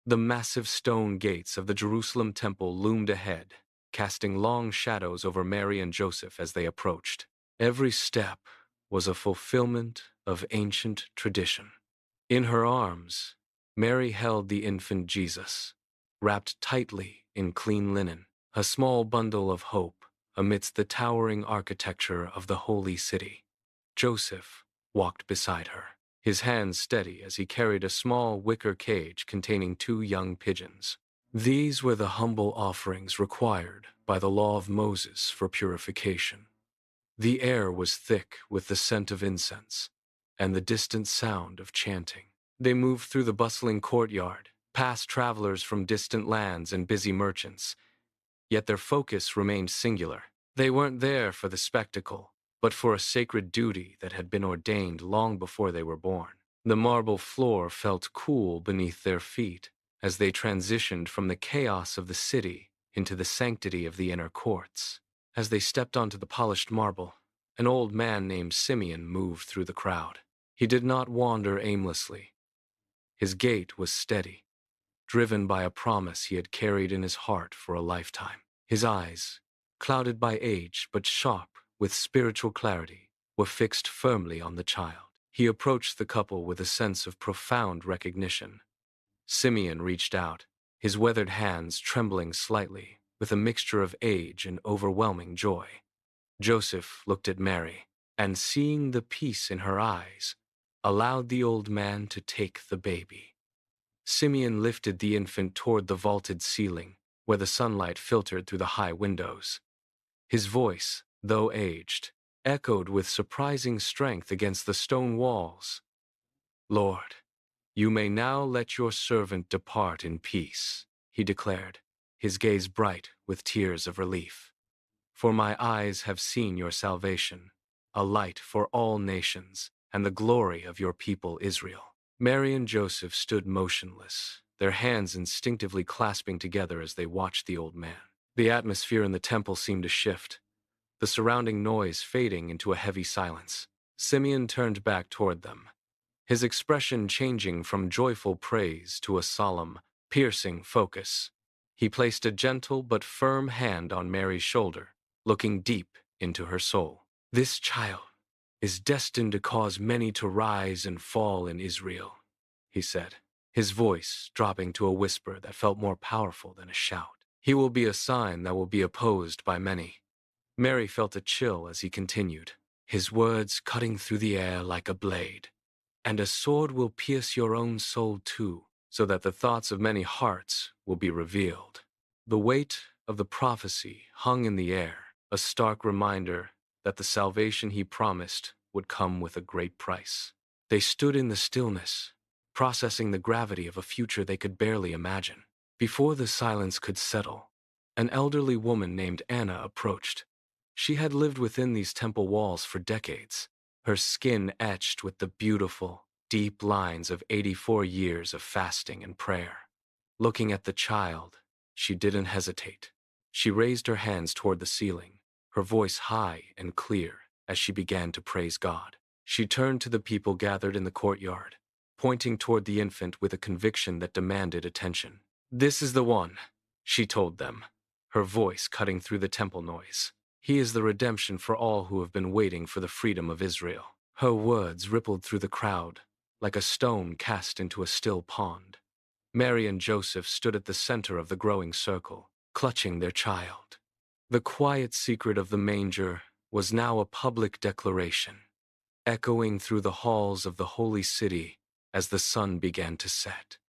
The massive stone gates of the Jerusalem temple loomed ahead, casting long shadows over Mary and Joseph as they approached. Every step was a fulfillment of ancient tradition. In her arms, Mary held the infant Jesus, wrapped tightly in clean linen, a small bundle of hope amidst the towering architecture of the holy city. Joseph walked beside her, his hands steady as he carried a small wicker cage containing two young pigeons. These were the humble offerings required by the law of Moses for purification. The air was thick with the scent of incense and the distant sound of chanting. They moved through the bustling courtyard, past travelers from distant lands and busy merchants, yet their focus remained singular. They weren't there for the spectacle, but for a sacred duty that had been ordained long before they were born. The marble floor felt cool beneath their feet as they transitioned from the chaos of the city into the sanctity of the inner courts. As they stepped onto the polished marble, an old man named Simeon moved through the crowd. He did not wander aimlessly. His gait was steady, driven by a promise he had carried in his heart for a lifetime. His eyes, clouded by age but sharp with spiritual clarity, were fixed firmly on the child. He approached the couple with a sense of profound recognition. Simeon reached out, his weathered hands trembling slightly, with a mixture of age and overwhelming joy. Joseph looked at Mary, and seeing the peace in her eyes, allowed the old man to take the baby. Simeon lifted the infant toward the vaulted ceiling, where the sunlight filtered through the high windows. His voice, though aged, echoed with surprising strength against the stone walls. "Lord, you may now let your servant depart in peace," he declared, his gaze bright with tears of relief. "For my eyes have seen your salvation, a light for all nations, and the glory of your people Israel." Mary and Joseph stood motionless, their hands instinctively clasping together as they watched the old man. The atmosphere in the temple seemed to shift, the surrounding noise fading into a heavy silence. Simeon turned back toward them, his expression changing from joyful praise to a solemn, piercing focus. He placed a gentle but firm hand on Mary's shoulder, looking deep into her soul. "This child is destined to cause many to rise and fall in Israel," he said, his voice dropping to a whisper that felt more powerful than a shout. "He will be a sign that will be opposed by many." Mary felt a chill as he continued, his words cutting through the air like a blade. "And a sword will pierce your own soul too, so that the thoughts of many hearts will be revealed." The weight of the prophecy hung in the air, a stark reminder that the salvation he promised would come with a great price. They stood in the stillness, processing the gravity of a future they could barely imagine. Before the silence could settle, an elderly woman named Anna approached. She had lived within these temple walls for decades, her skin etched with the beautiful, deep lines of 84 years of fasting and prayer. Looking at the child, she didn't hesitate. She raised her hands toward the ceiling, her voice high and clear as she began to praise God. She turned to the people gathered in the courtyard, pointing toward the infant with a conviction that demanded attention. "This is the one," she told them, her voice cutting through the temple noise. "He is the redemption for all who have been waiting for the freedom of Israel." Her words rippled through the crowd, like a stone cast into a still pond. Mary and Joseph stood at the center of the growing circle, clutching their child. The quiet secret of the manger was now a public declaration, echoing through the halls of the holy city as the sun began to set.